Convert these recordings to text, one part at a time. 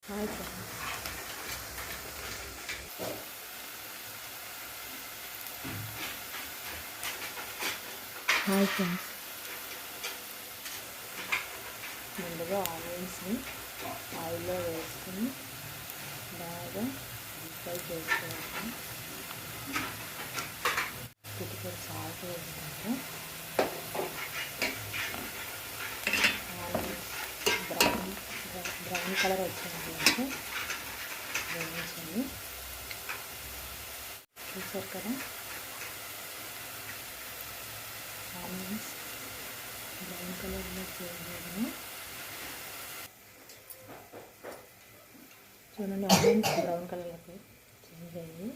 Hi friends. ముందుగా ఆనియన్స్ని ఆయిల్లో వేసుకుని బాగా ఫ్రై చేసుకోవాలి. చిటికెడు సాల్ట్ వేసుకుంటే ఆనియన్స్ బ్రౌన్ కలర్ వచ్చేందుకు వేయించండి. చూసారు కదా, ఆనియన్స్ బ్రౌన్ కలర్లో చేయాలి. చూడండి, ఆనియన్స్ బ్రౌన్ కలర్లోకి చేంజ్ అయ్యి.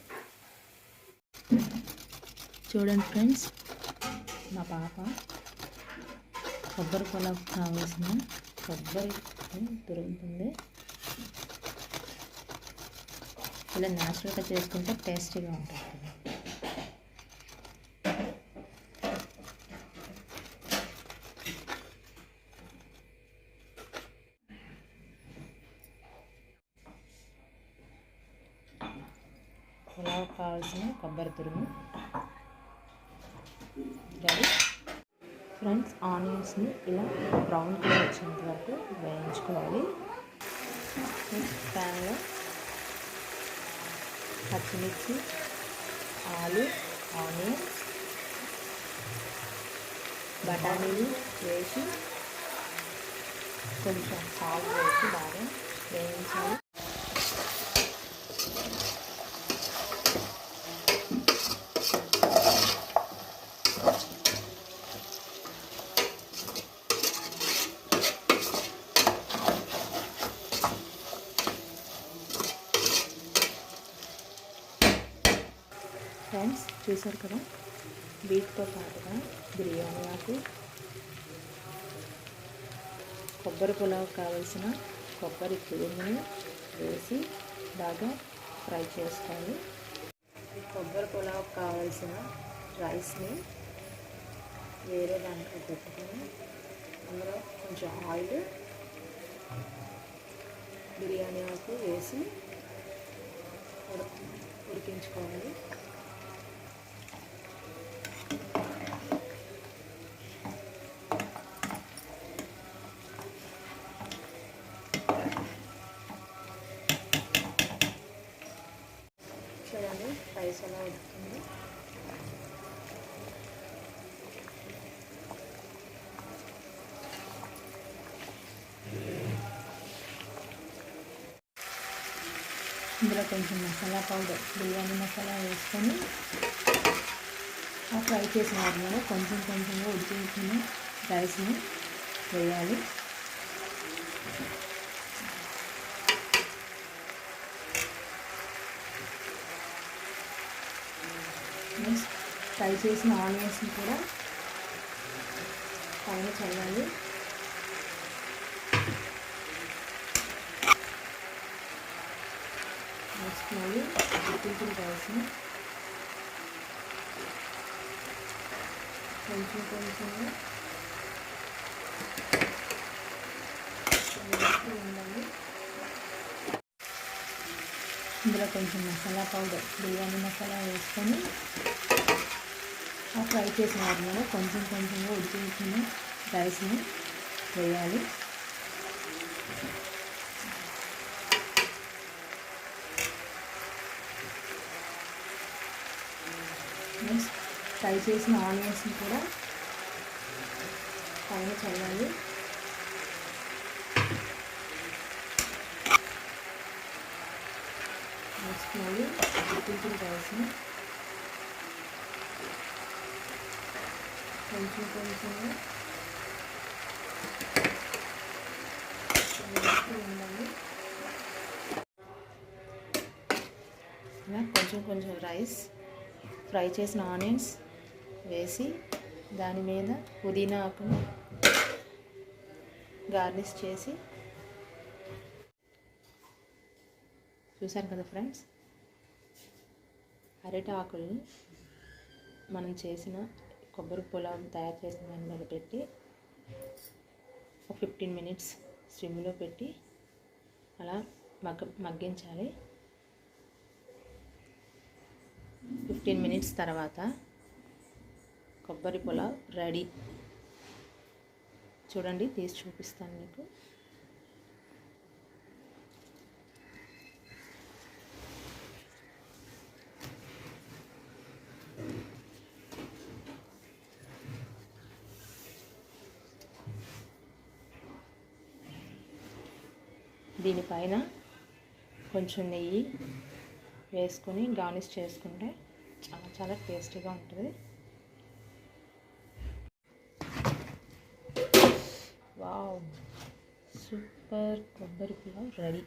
చూడండి ఫ్రెండ్స్, మా పాప కొబ్బరి పొలకు కావాల్సిన కొబ్బరి తురుముతుంది. ఇలా న్యాచురల్గా చేసుకుంటే టేస్టీగా ఉంటుంది. పులావ్ కావాల్సిన కొబ్బరి తురుము రెడీ. ఫ్రెండ్స్, ఆనియన్స్ని ఇలా బ్రౌన్ కలర్ వచ్చేంత వరకు వేయించుకోవాలి. ప్యాన్లో పచ్చిమిర్చి, ఆలు, ఆనియన్, బఠానీలు వేసి కొంచెం సాల్ట్ వేసి బాగా వేయించాలి. ఫ్రెండ్స్, చూసారు కదా, వీటితో పాటుగా బిర్యానీ ఆకు, కొబ్బరి పులావ్ కావలసిన కొబ్బరి తురుముని వేసి బాగా ఫ్రై చేసుకోవాలి. కొబ్బరి పులావ్ కావలసిన రైస్ని వేరే దాంట్లో పెట్టుకొని అందులో కొంచెం ఆయిల్, బిర్యానీ ఆకు వేసి ఉడికించుకోవాలి. చూడండి, రైస్ ఎలా ఉడుకుతుంది. ఇందులో కొంచెం మసాలా పౌడర్, బిర్యానీ మసాలా వేసుకొని ఆ ఫ్రై చేసిన వాటిలో కొంచెం కొంచెంగా ఉడికించిన రైస్ని వేయాలి. ఫ్రై చేసిన ఆనియన్స్ని కూడా పైన చల్లాలి. నెక్స్ట్ మళ్ళీ ఉడికించిన రైస్ని కొంచెం కొంచెంగా ఉండాలి. ఇందులో కొంచెం మసాలా పౌడర్, బిర్యానీ మసాలా వేసుకొని ఆ ఫ్రై చేసిన వాటిలో కొంచెం కొంచెంగా ఉడికించిన రైస్ని వేయాలి. నెక్స్ట్ ఫ్రై చేసిన ఆనియన్స్ని కూడా పైన చల్లాలి. నెక్స్ట్ మళ్ళీ ఉడికించిన రైస్ని కొంచెం కొంచెంగా ఉండాలి. ఇలా కొంచెం కొంచెం రైస్, ఫ్రై చేసిన ఆనియన్స్ వేసి దాని మీద పుదీనా ఆకును గార్నిష్ చేసి. చూసారు కదా ఫ్రెండ్స్, అరటి ఆకుల్ని మనం చేసిన కొబ్బరి పులావ్ తయారు చేసిన దాని మీద పెట్టి 15 minutes స్విమ్లో పెట్టి అలా మగ్గించాలి. 15 మినిట్స్ తర్వాత కొబ్బరి పులావ్ రెడీ. చూడండి, తీసి చూపిస్తాను మీకు. దీనిపైన కొంచెం నెయ్యి వేసుకొని గార్నిష్ చేసుకుంటే చాలా చాలా టేస్టీగా ఉంటుంది. వావ్, సూపర్ కొబ్బరి పులావ్ రెడీ.